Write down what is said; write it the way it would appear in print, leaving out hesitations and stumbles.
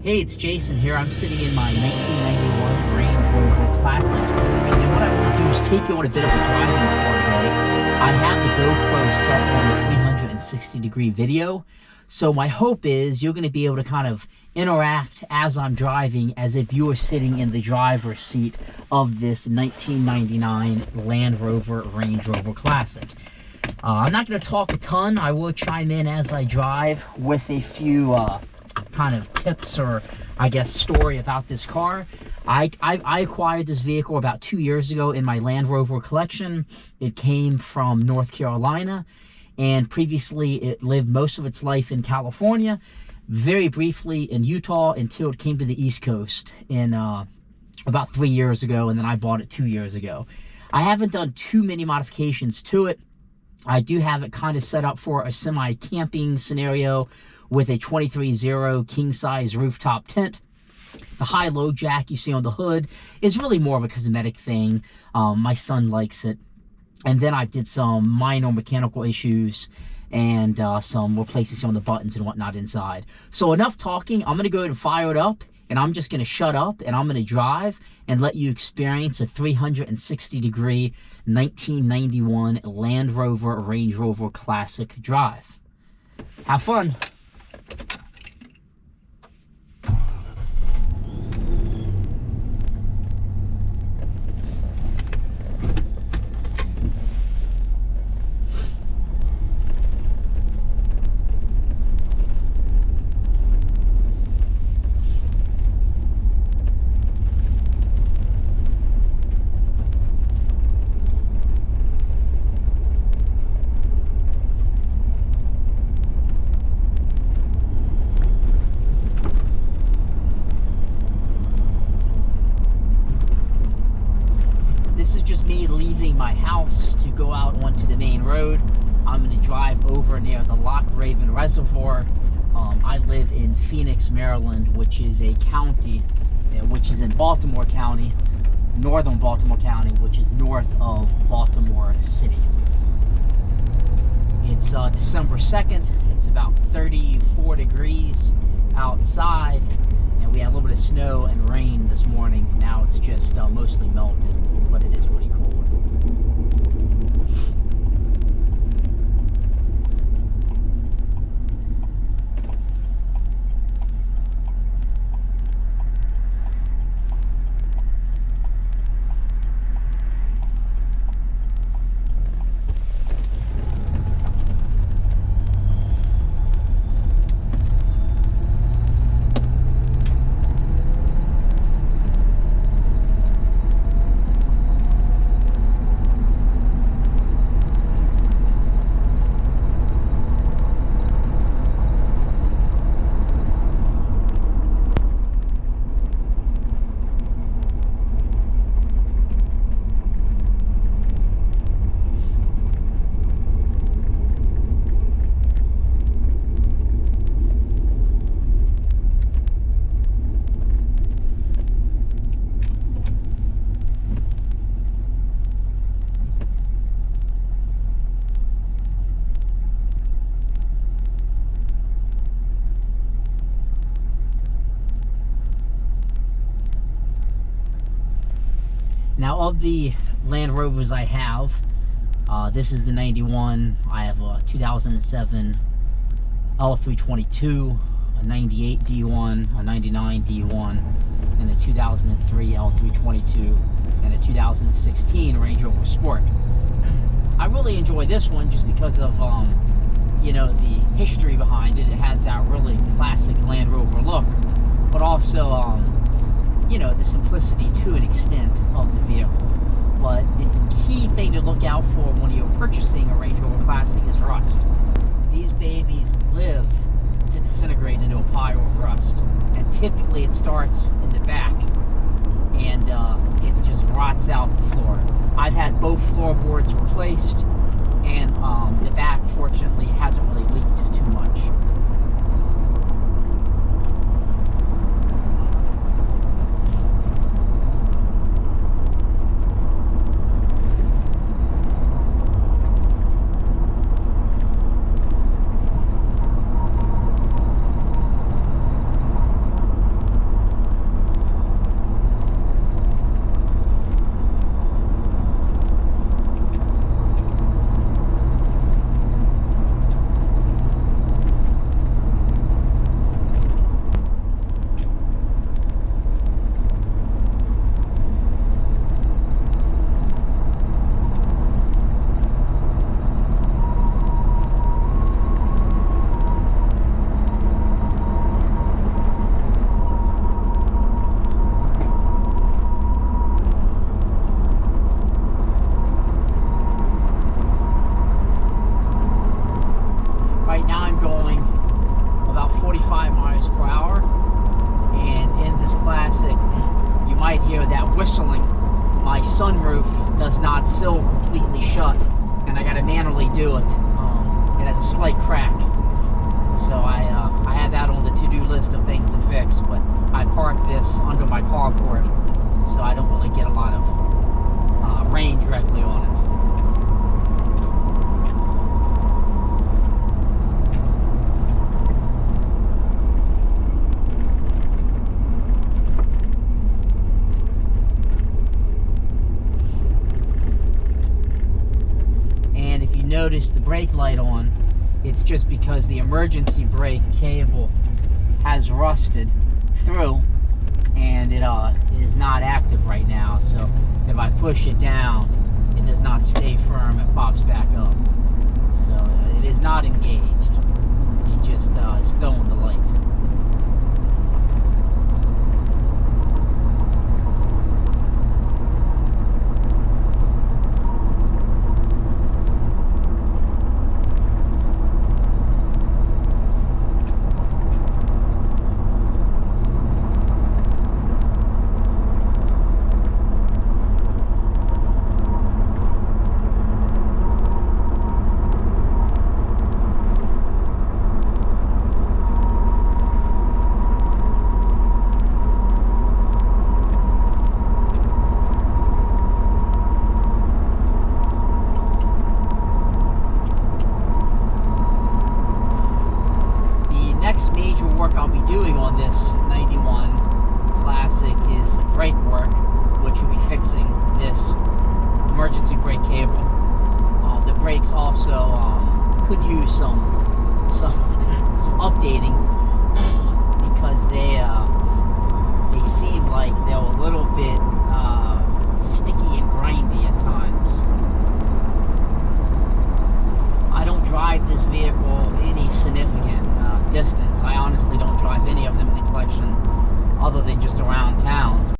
Hey, it's Jason here. I'm sitting in my 1991 Range Rover Classic, and what I want to do is take you on a bit of a driving tour today. I have the GoPro set on the 360-degree video, so my hope is you're going to be able to kind of interact as I'm driving as if you were sitting in the driver's seat of this 1999 Land Rover Range Rover Classic. I'm not going to talk a ton. I will chime in as I drive with a few kind of tips or I guess story about this car. I acquired this vehicle about 2 years ago in my Land Rover collection. It came from North Carolina, and previously it lived most of its life in California, very briefly in Utah until it came to the East Coast in about 3 years ago, and then I bought it 2 years ago. I haven't done too many modifications to it. I do have it kind of set up for a semi-camping scenario with a 23-0 king-size rooftop tent. The high-low jack you see on the hood is really more of a cosmetic thing. My son likes it. And then I did some minor mechanical issues and some replacing some of the buttons and whatnot inside. So enough talking. I'm going to go ahead and fire it up, and I'm just going to shut up, and I'm going to drive and let you experience a 360-degree 1991 Land Rover Range Rover Classic drive. Have fun. This is just me leaving my house to go out onto the main road. I'm going to drive over near the Loch Raven Reservoir. I live in Phoenix, Maryland, which is a county, which is in Baltimore County, northern Baltimore County, which is north of Baltimore City. It's December 2nd. It's about 34 degrees outside, and we had a little bit of snow and rain this morning. Now it's just mostly melted, but it is pretty cold. Now, of the Land Rovers I have, this is the 91. I have a 2007 L322, a 98 D1, a 99 D1, and a 2003 L322, and a 2016 Range Rover Sport. I really enjoy this one just because of, you know, the history behind it. It has that really classic Land Rover look, but also, you know, the simplicity to an extent of the vehicle. But the key thing to look out for when you're purchasing a Range Rover Classic is rust. These babies live to disintegrate into a pile of rust, and typically it starts in the back and it just rots out the floor. I've had both floorboards replaced, and the back fortunately hasn't really leaked too much. sunroof does not seal completely shut, and I got to manually do it. It has a slight crack, so I had that on the to-do list of things to fix. But I parked this under my carport, so I don't really get a lot of rain directly on it. Notice the brake light on, it's just because the emergency brake cable has rusted through and it is not active right now. So if I push it down, it does not stay firm, it pops back up. So it is not engaged, it just is still in the light. Major work I'll be doing on this 91 Classic is some brake work, which will be fixing this emergency brake cable. The brakes also could use some updating because they seem like they're a little bit sticky and grindy at times. I don't drive this vehicle any significant distance. I honestly don't drive any of them in the collection other than just around town.